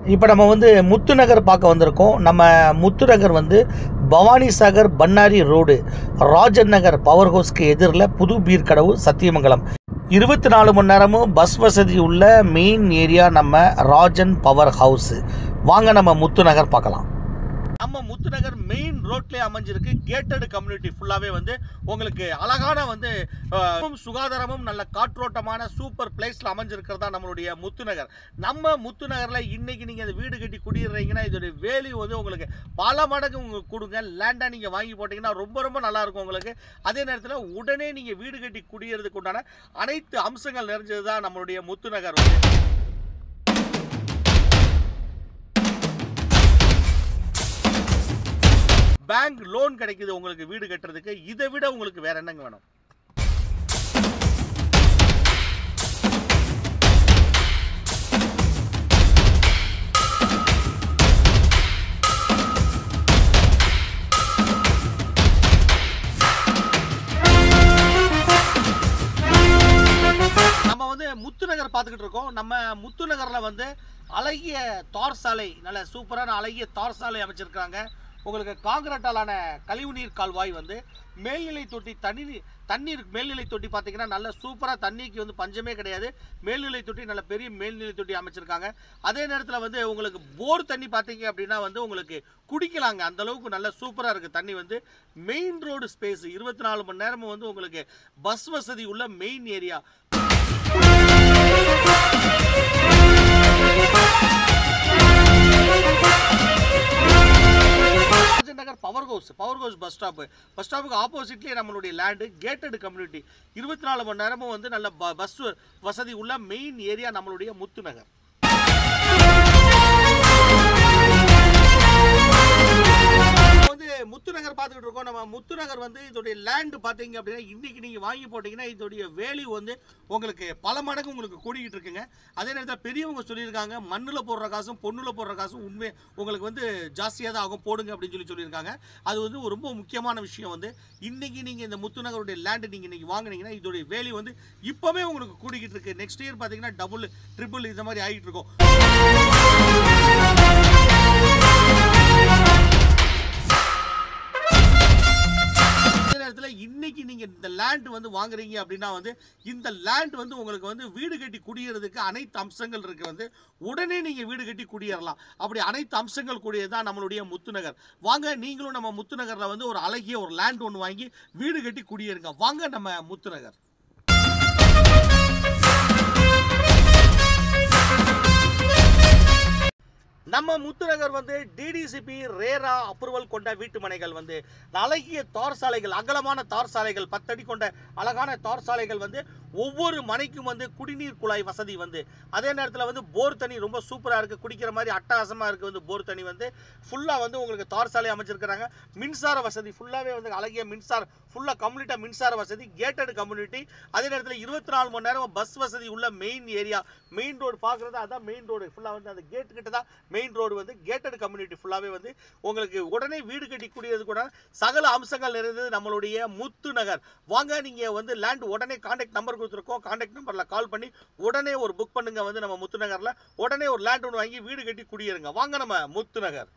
இப்போ நம்ம வந்து முத்துநகர் பார்க்க வந்திருக்கோம். நம்ம முத்துநகர் வந்து பவானி சாகர் பண்ணாரி ரோடு ராஜன் நகர் பவர் ஹவுஸ்க்கு எதிரில் புது பீர் கடவு சத்தியமங்கலம் 24 மணி நேரமும் பஸ் வசதி உள்ள மெயின் ஏரியா நம்ம ராஜன் பவர் ஹவுஸ். வாங்க நம்ம முத்துநகர் பார்க்கலாம். நம்ம முத்துநகர் மெயின் ரோட்லேயே அமைஞ்சிருக்கு. கேட்டட் கம்யூனிட்டி ஃபுல்லாகவே வந்து உங்களுக்கு அழகான வந்து சுகாதாரமும் நல்ல காற்றோட்டமான சூப்பர் பிளேஸில் அமைஞ்சிருக்கிறதா நம்மளுடைய முத்துநகர். நம்ம முத்துநகரில் இன்றைக்கி நீங்கள் அந்த வீடு கட்டி குடியிருந்தீங்கன்னா இதோடைய வேல்யூ வந்து உங்களுக்கு பல மடங்கு உங்களுக்கு கொடுங்க. லேண்டாக நீங்கள் வாங்கி போட்டிங்கன்னா ரொம்ப ரொம்ப நல்லாயிருக்கும் உங்களுக்கு. அதே நேரத்தில் உடனே நீங்கள் வீடு கட்டி குடியேறதுக்கு உண்டான அனைத்து அம்சங்கள் நிறைஞ்சது தான் நம்மளுடைய முத்துநகர் வந்து. பேங்க் லோன் கிடைக்குது உங்களுக்கு வீடு கட்டுறதுக்கு. இதை விட உங்களுக்கு வேற என்னங்க வேணும்? நம்ம வந்து முத்துநகர் பார்த்துக்கிட்டு இருக்கோம். நம்ம முத்துநகர்ல வந்து அழகிய தார் சாலை, நல்ல சூப்பரான அழகிய தார் சாலை அமைச்சிருக்காங்க. உங்களுக்கு காங்கிரட்டாலான கழிவுநீர் கால்வாய் வந்து மேல்நிலை தொட்டி தண்ணீர் மேல்நிலை தொட்டி பார்த்தீங்கன்னா நல்ல சூப்பராக தண்ணிக்கு வந்து பஞ்சமே கிடையாது. மேல்நிலை தொட்டி நல்ல பெரிய மேல்நிலை தொட்டி அமைச்சிருக்காங்க. அதே நேரத்தில் வந்து உங்களுக்கு போர் தண்ணி பார்த்தீங்க அப்படின்னா வந்து உங்களுக்கு குடிக்கலாங்க. அந்த அளவுக்கு நல்ல சூப்பராக இருக்குது தண்ணி வந்து. மெயின் ரோடு ஸ்பேஸ் 24 மணி நேரமும் வந்து உங்களுக்கு பஸ் வசதி உள்ள main area. Power house bus ஸ்டாப்புக்கு ஆப்போசிட்லேயே நம்மளுடைய லேண்டு கேட்டட் கம்யூனிட்டி 24 மணி நேரமும் வந்து நல்ல பஸ் வசதி உள்ள மெயின் ஏரியா நம்மளுடைய முத்துநகர். முத்துநகர் பார்த்துக்கிட்டு இருக்கோம். நம்ம முத்துநகர் வந்து இதோடைய லேண்டு பார்த்தீங்க அப்படின்னா இன்னைக்கு நீங்கள் வாங்கி போட்டிங்கன்னா இதோடைய வேல்யூ வந்து உங்களுக்கு பல மடங்கு உங்களுக்கு கூடிக்கிட்டு இருக்குங்க. அதே நேரத்தில் பெரியவங்க சொல்லியிருக்காங்க மண்ணில் போடுற காசும் பொண்ணில் போடுற காசும் உண்மை உங்களுக்கு வந்து ஜாஸ்தியாக தான் ஆகும் போடுங்க அப்படின்னு சொல்லியிருக்காங்க. அது வந்து ரொம்ப முக்கியமான விஷயம் வந்து இன்னைக்கு நீங்கள் இந்த முத்துநகருடைய லேண்டு நீங்கள் இன்னைக்கு வாங்கினீங்கன்னா இதோடைய வேல்யூ வந்து இப்போவே உங்களுக்கு கூடிக்கிட்டு இருக்கு. நெக்ஸ்ட் இயர் பார்த்தீங்கன்னா டபுள் ட்ரிபிள் இந்த மாதிரி ஆகிட்டு இருக்கும். இன்னைக்கு நீங்க இந்த லேண்ட் வந்து வாங்குறீங்க அப்படின்னா வந்து இந்த லேண்ட் வந்து உங்களுக்கு வந்து வீடு கட்டி குடியேறதுக்கு அனைத்து அம்சங்கள் இருக்கு. வந்து உடனே நீங்க வீடு கட்டி குடியேறலாம். அப்படி அனைத்து அம்சங்கள் கூடியதான் நம்மளுடைய முத்துநகர். வாங்க நீங்களும் நம்ம முத்துநகர்ல வந்து ஒரு அழகிய ஒரு லேண்ட் ஒன்று வாங்கி வீடு கட்டி குடியேறுங்க. வாங்க நம்ம முத்துநகர். நம்ம முத்துநகர் வந்து டிடிசிபி ரேரா அப்ரூவல் கொண்ட வீட்டு மனைகள் வந்து அழகிய தார் சாலைகள், அகலமான தார் சாலைகள், 10 அடி கொண்ட அழகான தார் சாலைகள் வந்து ஒவ்வொரு மனைக்கும் வந்து குடிநீர் குழாய் வசதி வந்து. அதே நேரத்தில் வந்து போர் தண்ணி ரொம்ப சூப்பராக இருக்குது, குடிக்கிற மாதிரி அட்டகாசமாக இருக்குது. வந்து போர் தண்ணி வந்து ஃபுல்லாக வந்து உங்களுக்கு தார் சாலை அமைச்சிருக்கிறாங்க. மின்சார வசதி ஃபுல்லாகவே வந்து அழகிய மின்சார ஃபுல்லாக கம்ப்ளீட்டாக மின்சார வசதி கேட்டட் கம்யூனிட்டி. அதே நேரத்தில் 24 மணி நேரம் பஸ் வசதி உள்ள மெயின் ஏரியா. மெயின் ரோடு பார்க்குறது அதான் மெயின் ரோடு. ஃபுல்லாக வந்து அந்த கேட்டு கிட்ட தான் மெயின் ரோடு வந்து கேட்டட் கம்யூனிட்டி ஃபுல்லாகவே வந்து உங்களுக்கு உடனே வீடு கட்டி கூடியது கூட சகல அம்சங்கள் நிறைந்தது நம்மளுடைய முத்துநகர். வாங்க நீங்கள் வந்து லேண்ட் உடனே கான்டாக்ட் நம்பர் கொடுத்துருக்கோம். கான்டாக்ட் நம்பரில் கால் பண்ணி உடனே ஒரு புக் பண்ணுங்க. வந்து நம்ம முத்துநகரில் உடனே ஒரு லேண்ட் ஒன்று வாங்கி வீடு கட்டி குடியேறுங்க. வாங்க நம்ம முத்துநகர்.